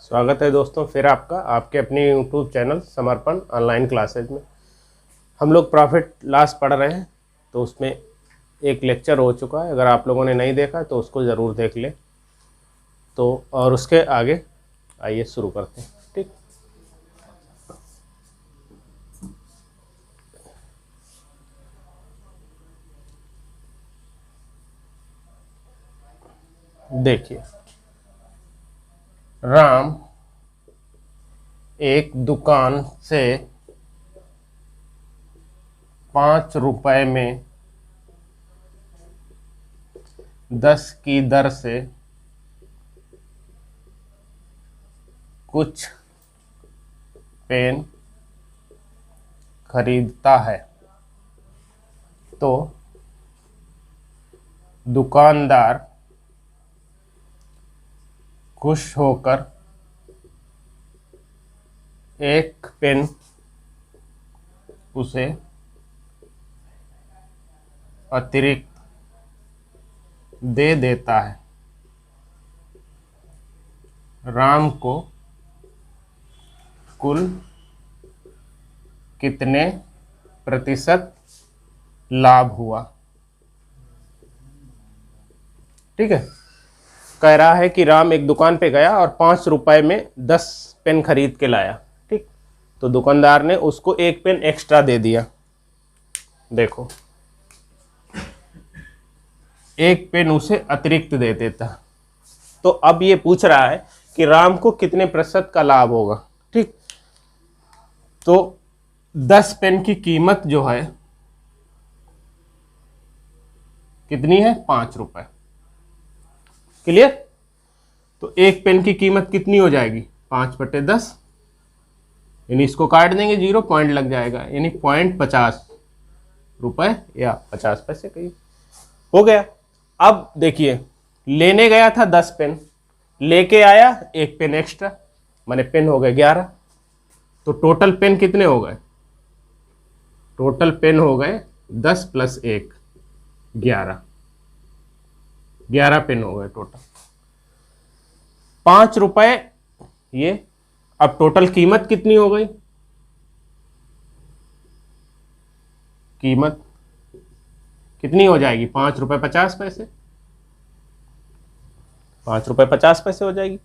स्वागत है दोस्तों फिर आपका आपके अपने YouTube चैनल समर्पण ऑनलाइन क्लासेज में। हम लोग प्रॉफिट लॉस पढ़ रहे हैं, तो उसमें एक लेक्चर हो चुका है। अगर आप लोगों ने नहीं देखा तो उसको ज़रूर देख लें। तो और उसके आगे आइए शुरू करते हैं। ठीक, देखिए, राम एक दुकान से 5 रुपए में 10 की दर से कुछ पेन खरीदता है, तो दुकानदार खुश होकर एक पेन उसे अतिरिक्त दे देता है। राम को कुल कितने प्रतिशत लाभ हुआ? ठीक है, कह रहा है कि राम एक दुकान पे गया और 5 रुपए में 10 पेन खरीद के लाया। ठीक, तो दुकानदार ने उसको एक पेन एक्स्ट्रा दे दिया। देखो, एक पेन उसे अतिरिक्त दे देता। तो अब ये पूछ रहा है कि राम को कितने प्रतिशत का लाभ होगा। ठीक, तो 10 पेन की कीमत जो है कितनी है? 5 रुपए। क्लियर? तो एक पेन की कीमत कितनी हो जाएगी? 5/10, यानी इसको काट देंगे, 0 पॉइंट लग जाएगा, यानी 0.50 रुपए या 50 पैसे कहीं हो गया। अब देखिए, लेने गया था 10 पेन, लेके आया एक पेन एक्स्ट्रा, माने पेन हो गए 11। तो टोटल पेन कितने हो गए? टोटल पेन हो गए 10 + 1 11 पेन हो गए टोटल। 5 रुपए ये। अब टोटल कीमत कितनी हो गई? कीमत कितनी हो जाएगी? 5 रुपए 50 पैसे। 5 रुपए 50 पैसे हो जाएगी।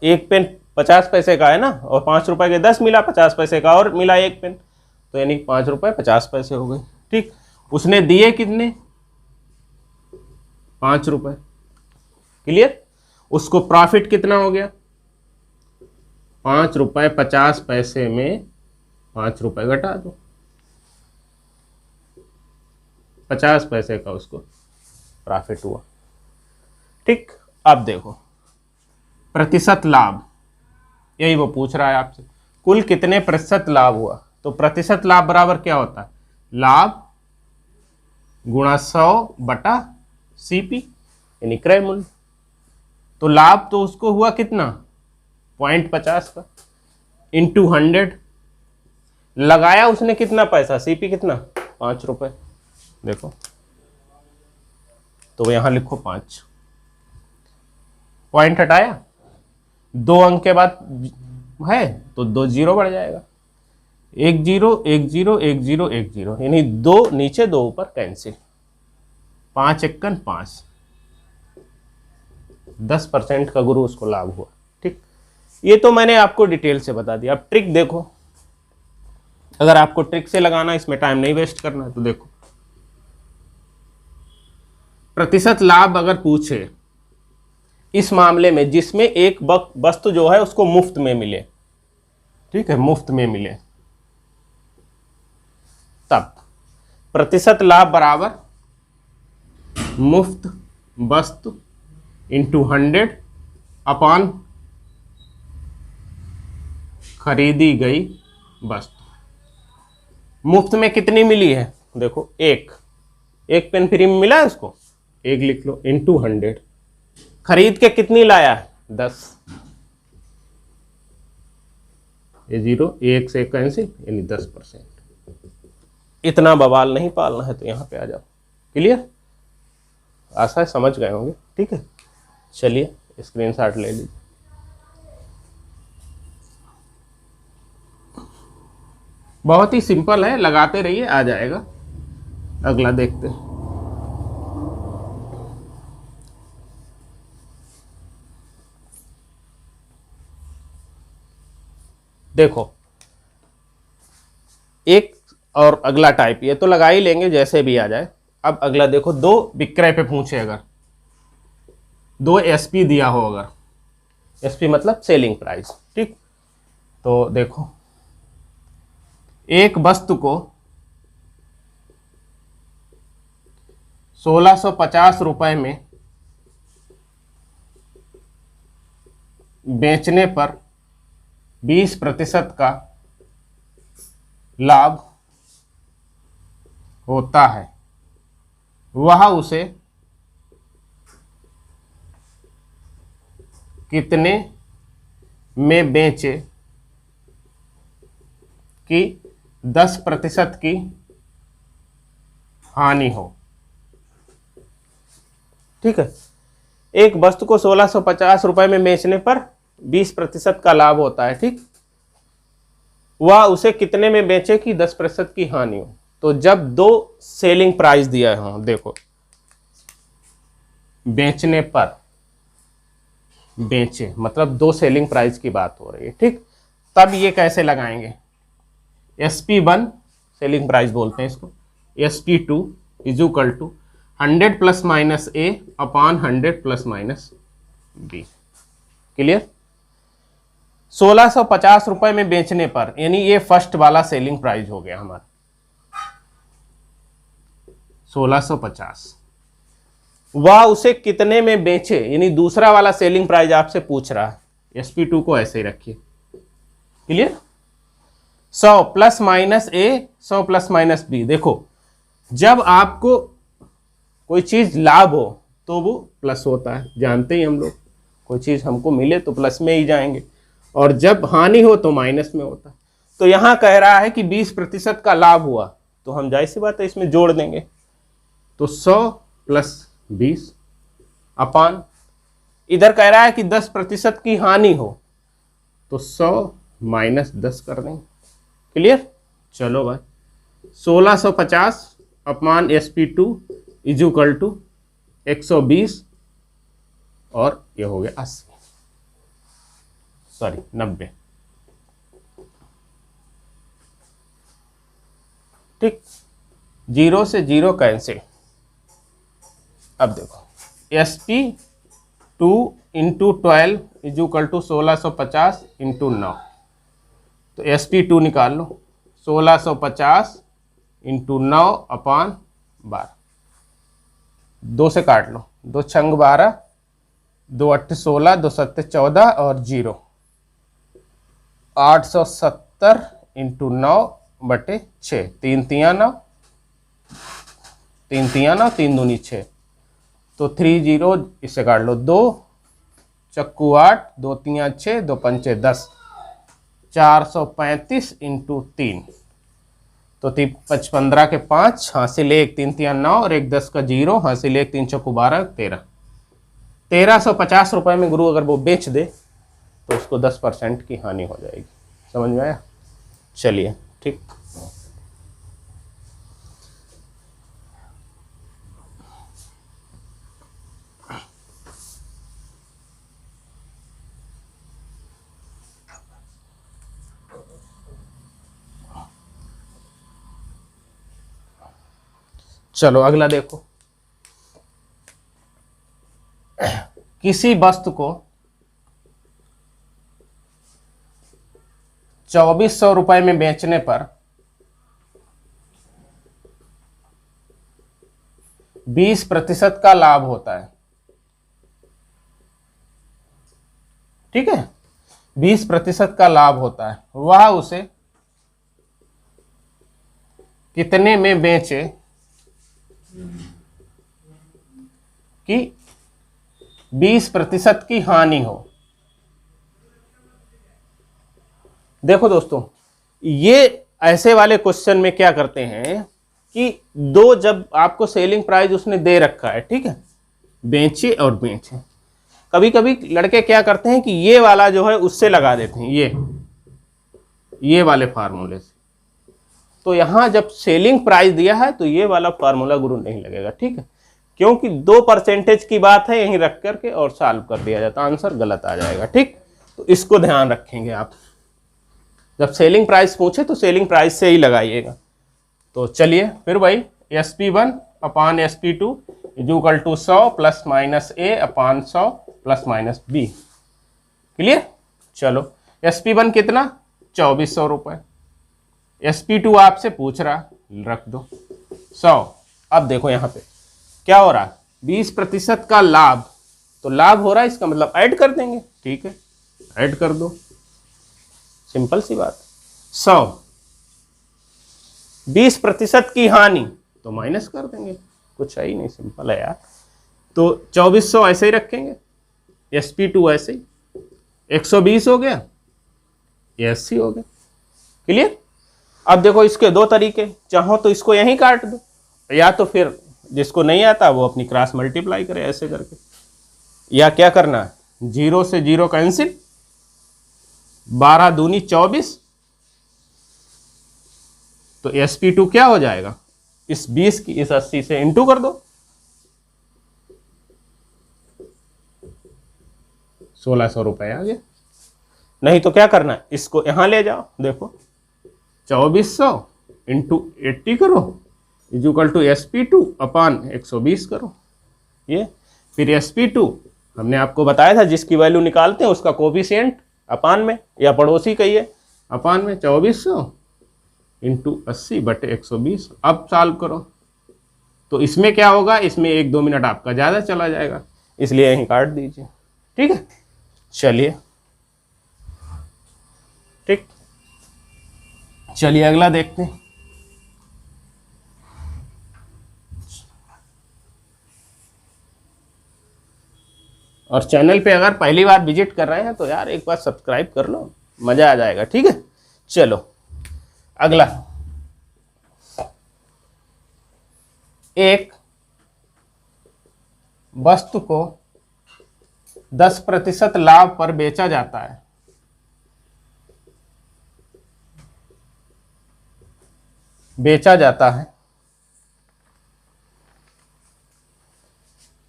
एक पेन 50 पैसे का है ना, और 5 रुपए के 10 मिला, 50 पैसे का और मिला एक पेन, तो यानी 5 रुपए 50 पैसे हो गए। ठीक, उसने दिए कितने? 5 रुपए। क्लियर? उसको प्रॉफिट कितना हो गया? 5 रुपए 50 पैसे में 5 रुपए घटा दो, 50 पैसे का उसको प्रॉफिट हुआ। ठीक, अब देखो प्रतिशत लाभ, यही वो पूछ रहा है आपसे, कुल कितने प्रतिशत लाभ हुआ। तो प्रतिशत लाभ बराबर क्या होता है? लाभ गुणा 100/CP, यानी क्रय मूल्य। तो लाभ तो उसको हुआ कितना? 0.50 का, इंटू 100। लगाया उसने कितना पैसा? CP कितना? 5 रुपए। देखो, तो यहां लिखो 5, पॉइंट हटाया, 2 अंक के बाद है तो 2 0 बढ़ जाएगा। 1 0 1 0 1 0 1 0, यानी 2 नीचे 2 ऊपर कैंसिल। 5 × 5, 10% का गुरु उसको लाभ हुआ। ठीक, ये तो मैंने आपको डिटेल से बता दिया। अब ट्रिक देखो, अगर आपको ट्रिक से लगाना, इसमें टाइम नहीं वेस्ट करना है, तो देखो, प्रतिशत लाभ अगर पूछे इस मामले में जिसमें एक वस्तु जो है उसको मुफ्त में मिले, ठीक है, मुफ्त में मिले, तब प्रतिशत लाभ बराबर मुफ्त वस्तु इंटू 100 अपॉन खरीदी गई वस्तु। मुफ्त में कितनी मिली है? देखो, एक पेन फ्री में मिला है उसको, 1 लिख लो, इंटू 100। खरीद के कितनी लाया है? 10। ये 0 1 से कैंसिल, यानी 10%। इतना बवाल नहीं पालना है, तो यहां पे आ जाओ। क्लियर? आशा है समझ गए होंगे। ठीक है, चलिए स्क्रीनशॉट ले लीजिए। बहुत ही सिंपल है, लगाते रहिए आ जाएगा। अगला देखते हैं। देखो एक और अगला टाइप, ये तो लगा ही लेंगे जैसे भी आ जाए। अब अगला देखो, दो विक्रय पे पूछे, अगर दो एसपी दिया हो, अगर एसपी मतलब सेलिंग प्राइस, ठीक। तो देखो एक वस्तु को 1650 रुपए में बेचने पर 20% का लाभ होता है, वह उसे कितने में बेचे कि 10% की हानि हो। ठीक है, एक वस्तु को 1650 रुपए में बेचने पर 20% का लाभ होता है, ठीक। वह उसे कितने में बेचे कि 10% की हानि हो। तो जब दो सेलिंग प्राइस दिया है, देखो बेचने पर, बेचे मतलब दो सेलिंग प्राइस की बात हो रही है, ठीक। तब ये कैसे लगाएंगे, SP1 सेलिंग प्राइस बोलते हैं इसको, SP2 is equal to 100 plus minus A upon 100 plus minus B। Clear. 1650 रुपए में बेचने पर, यानी ये फर्स्ट वाला सेलिंग प्राइस हो गया हमारा 1650, वह उसे कितने में बेचे, यानी दूसरा वाला सेलिंग प्राइस आपसे पूछ रहा है। SP2 को ऐसे ही रखिए। Clear. 100 plus minus A 100 plus minus B। देखो जब आपको कोई चीज लाभ हो तो वो प्लस होता है, जानते ही हम लोग, कोई चीज हमको मिले तो प्लस में ही जाएंगे, और जब हानि हो तो माइनस में होता है। तो यहां कह रहा है कि 20% का लाभ हुआ, तो हम जाहिर सी बात है इसमें जोड़ देंगे। तो 100 प्लस 20 अपान, इधर कह रहा है कि 10% की हानि हो, तो 100 माइनस 10 कर देंगे। क्लियर। चलो भाई, 1650 अपमान SP2 इज इक्वल टू 120 और ये हो गया 80, सॉरी 90। ठीक, 0 से 0 कैंसिल। अब देखो SP2 into 12 is equal to 1650 into 9। तो SP2 निकाल लो, 1650 इंटू 9 अपान 12, 2 से काट लो, 2 छंग 12, 2 अट्ठ 16, 2 सत्ते 14 और 0, 870 इंटू 9 बटे 6, 3 तिया 9, 3 तिया 9, 3 दूनी 6, तो 30, इससे काट लो, 2 चक्कू 8, 2 तिया 6, 2 पंचे 10, 435 इंटू 3, तो 15 के 5, हासिल 1, 3 तिया 9 और 1 10 का 0, हासिल 1, 3 चौको 12, 13। 1350 रुपए में गुरु अगर वो बेच दे तो उसको 10% की हानि हो जाएगी। समझ में आया। चलिए ठीक। चलो अगला देखो, किसी वस्तु को 2400 रुपए में बेचने पर 20% का लाभ होता है। ठीक है, 20% का लाभ होता है, वह उसे कितने में बेचे कि 20% की हानि हो। देखो दोस्तों, ये ऐसे वाले क्वेश्चन में क्या करते हैं कि दो, जब आपको सेलिंग प्राइस उसने दे रखा है, ठीक है, बेचे और बेचे, कभी कभी लड़के क्या करते हैं कि ये वाला जो है उससे लगा देते हैं, ये वाले फार्मूले से, तो यहाँ जब सेलिंग प्राइस दिया है तो ये वाला फार्मूला गुरु नहीं लगेगा, ठीक है, क्योंकि 2% की बात है, यहीं रख करके और सॉल्व कर दिया जाता, आंसर गलत आ जाएगा, ठीक। तो इसको ध्यान रखेंगे आप, जब सेलिंग प्राइस पूछे तो सेलिंग प्राइस से ही लगाइएगा। तो चलिए फिर भाई, SP1 upon SP2 equal to 100 plus minus A upon 100 plus minus B। Clear. चलो SP1 कितना, 2400 रुपये। SP2 आपसे पूछ रहा, रख दो 100। अब देखो यहाँ पे क्या हो रहा है, 20% का लाभ, तो लाभ हो रहा है, इसका मतलब ऐड कर देंगे, ठीक है, ऐड कर दो, सिंपल सी बात। 100 20% की हानि तो माइनस कर देंगे, कुछ है ही नहीं, सिंपल है यार। तो 2400 ऐसे ही रखेंगे, SP2 ऐसे ही, 120 हो गया, ये 80 हो गया। क्लियर। अब देखो इसके दो तरीके, चाहो तो इसको यहीं काट दो, या तो फिर जिसको नहीं आता वो अपनी क्रॉस मल्टीप्लाई करे ऐसे करके, या क्या करना है, 0 से 0 कैंसिल, 12 दूनी 24, तो SP2 क्या हो जाएगा, इस 20 की इस 80 से इंटू कर दो, 1600 रुपए आ गया। नहीं तो क्या करना है, इसको यहां ले जाओ, देखो 2400 इंटू 80 करो इक्वल टू SP2 अपान 120 करो, ये फिर SP2 हमने आपको बताया था जिसकी वैल्यू निकालते हैं उसका कोफिशिएंट अपान में, या पड़ोसी कहिए, अपान में 2400 इंटू 80 बटे 120। अब सॉल्व करो तो इसमें क्या होगा, इसमें 1-2 मिनट आपका ज़्यादा चला जाएगा, इसलिए यहीं काट दीजिए, ठीक है। चलिए ठीक, चलिए अगला देखते हैं। और चैनल पे अगर पहली बार विजिट कर रहे हैं तो यार एक बार सब्सक्राइब कर लो, मजा आ जाएगा, ठीक है। चलो अगला, एक वस्तु को 10% लाभ पर बेचा जाता है,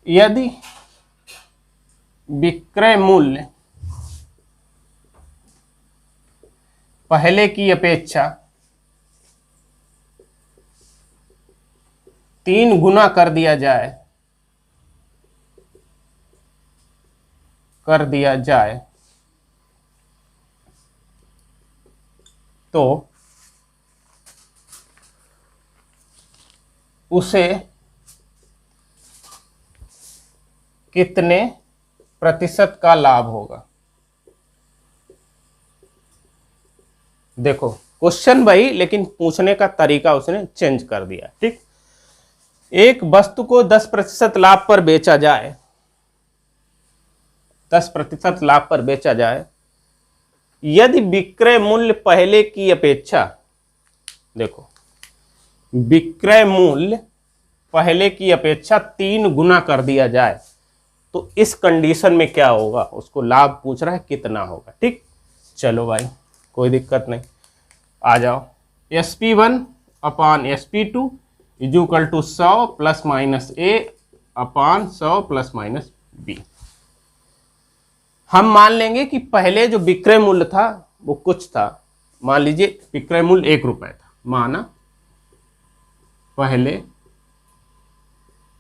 यदि विक्रय मूल्य पहले की अपेक्षा 3 गुना कर दिया जाए तो उसे कितने प्रतिशत का लाभ होगा। देखो क्वेश्चन भाई, लेकिन पूछने का तरीका उसने चेंज कर दिया, ठीक। एक वस्तु को 10% लाभ पर बेचा जाए, 10% लाभ पर बेचा जाए, यदि विक्रय मूल्य पहले की अपेक्षा, देखो विक्रय मूल्य पहले की अपेक्षा 3 गुना कर दिया जाए तो इस कंडीशन में क्या होगा, उसको लाभ पूछ रहा है कितना होगा, ठीक। चलो भाई कोई दिक्कत नहीं, आ जाओ। SP1 upon SP2 equal to 100 plus minus A upon 100 plus minus B। हम मान लेंगे कि पहले जो विक्रय मूल्य था वो कुछ था, मान लीजिए विक्रय मूल्य 1 रुपए था, माना पहले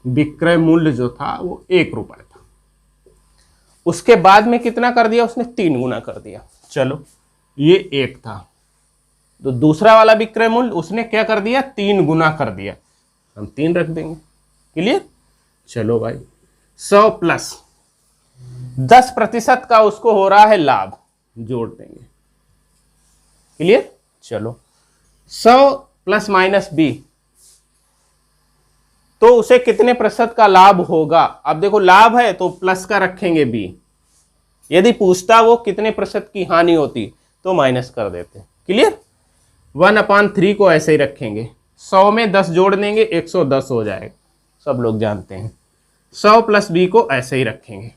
विक्रय मूल्य जो था वो 1 रुपए था, उसके बाद में कितना कर दिया उसने, 3 गुना कर दिया। चलो ये 1 था, तो दूसरा वाला विक्रय मूल्य उसने क्या कर दिया, 3 गुना कर दिया, हम 3 रख देंगे। क्लियर। चलो भाई 100 प्लस 10% का उसको हो रहा है लाभ, जोड़ देंगे। क्लियर। चलो 100 प्लस माइनस B, तो उसे कितने प्रतिशत का लाभ होगा। अब देखो लाभ है तो प्लस का रखेंगे B, यदि पूछता वो कितने प्रतिशत की हानि होती तो माइनस कर देते। क्लियर। 1/3 को ऐसे ही रखेंगे, 100 में 10 जोड़ देंगे 110 हो जाएगा, सब लोग जानते हैं। 100 प्लस B को ऐसे ही रखेंगे।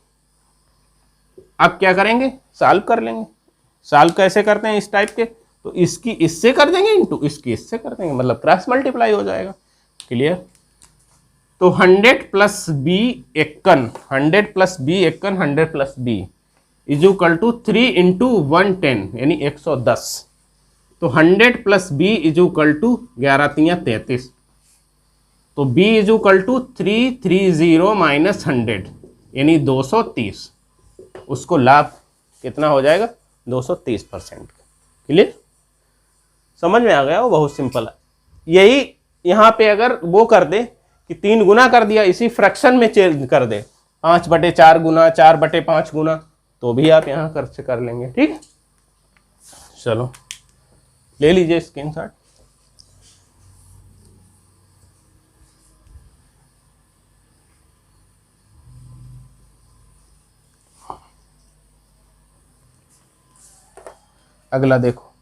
अब क्या करेंगे, सॉल्व कर लेंगे। सॉल्व कैसे करते हैं इस टाइप के, तो इसकी इससे कर देंगे इंटू इसकी इससे कर देंगे, मतलब क्रॉस मल्टीप्लाई हो जाएगा। क्लियर? तो 100 प्लस बी एक्कन 100 प्लस बी एक्कन 100 plus B is equal to 3 into 110 यानी 110। तो 100 plus B is equal to 11 तियां 33। तो b is equal to 330 minus 100 यानी 230। उसको लाभ कितना हो जाएगा? 230%। क्लियर? समझ में आ गया? वो बहुत सिंपल है। यही यहाँ पे अगर वो कर दे कि 3 गुना कर दिया, इसी फ्रैक्शन में चेंज कर दे 5/4 गुना 4/5 गुना, तो भी आप यहाँ खर्च कर लेंगे। ठीक है, चलो ले लीजिए स्क्रीनशॉट। अगला देखो,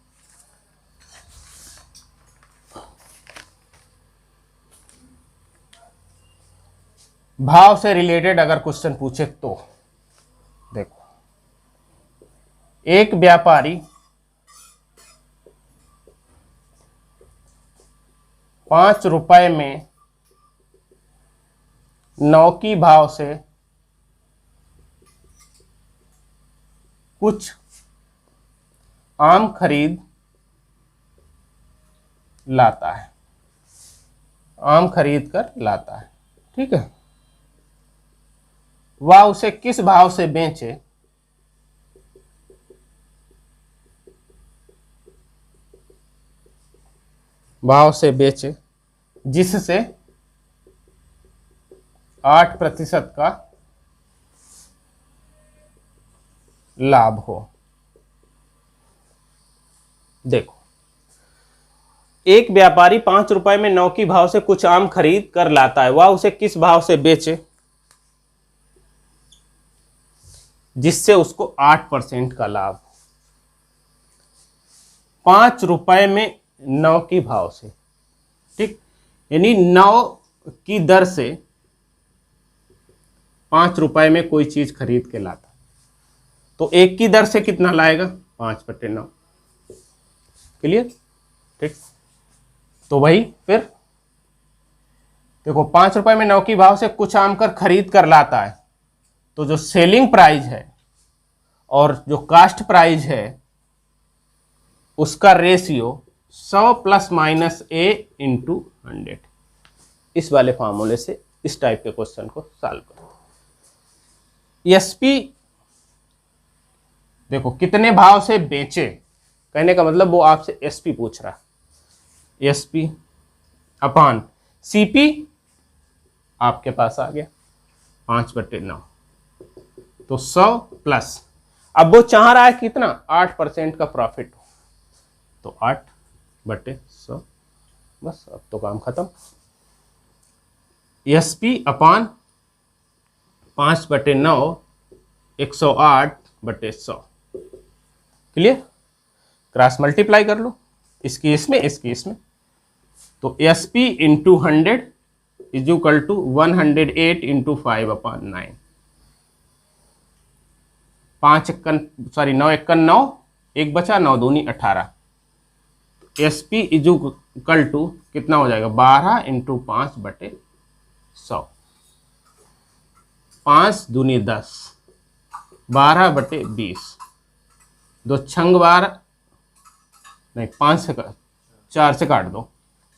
भाव से रिलेटेड अगर क्वेश्चन पूछे तो देखो, एक व्यापारी 5 रुपए में 9 की भाव से कुछ आम खरीद लाता है, आम खरीद कर लाता है। ठीक है, वह उसे किस भाव से बेचे जिससे 8% का लाभ हो। देखो, एक व्यापारी 5 रुपए में 9 की भाव से कुछ आम खरीद कर लाता है, वह उसे किस भाव से बेचे जिससे उसको 8% का लाभ। 5 रुपए में 9 की भाव से, ठीक, यानी 9 की दर से 5 रुपए में कोई चीज खरीद के लाता, तो 1 की दर से कितना लाएगा? 5/9। क्लियर? ठीक, तो भाई फिर देखो, 5 रुपए में 9 की भाव से कुछ आम कर खरीद कर लाता है, तो जो सेलिंग प्राइस है और जो कास्ट प्राइस है उसका रेशियो 100 प्लस माइनस ए इंटू 100। इस वाले फॉर्मूले से इस टाइप के क्वेश्चन को सॉल्व करो। एसपी देखो कितने भाव से बेचे, कहने का मतलब वो आपसे एसपी पूछ रहा है। एसपी अपान सीपी आपके पास आ गया 5/9, तो 100 प्लस, अब वो चाह रहा है कितना? 8% का प्रॉफिट हो, तो 8/100, बस अब तो काम खत्म। SP upon 5/9 108/100। Clear? Cross multiply कर लो, इसकी इसमें इसकी इसमें, तो SP into 100 is equal to 108 into 5/9। 9 1 9, 1 बचा, 9 दूनी 18। एसपी इज इक्वल टू कितना हो जाएगा? 12 इंटू 5/100। 5 दूनी 10, 12/20, 2 छंग 12, नहीं 5 से 4 से काट दो,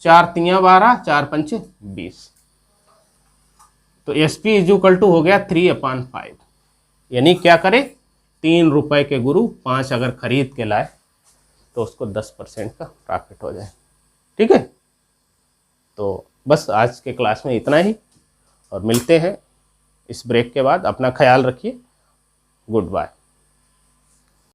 4 तियां 12, 4 पंचे 20। तो एसपी इज इक्वल टू हो गया 3/5। यानी क्या करे? 3 रुपए के गुरु 5 अगर खरीद के लाए तो उसको 10% का प्रॉफिट हो जाए। ठीक है, तो बस आज के क्लास में इतना ही, और मिलते हैं इस ब्रेक के बाद। अपना ख्याल रखिए। Good bye.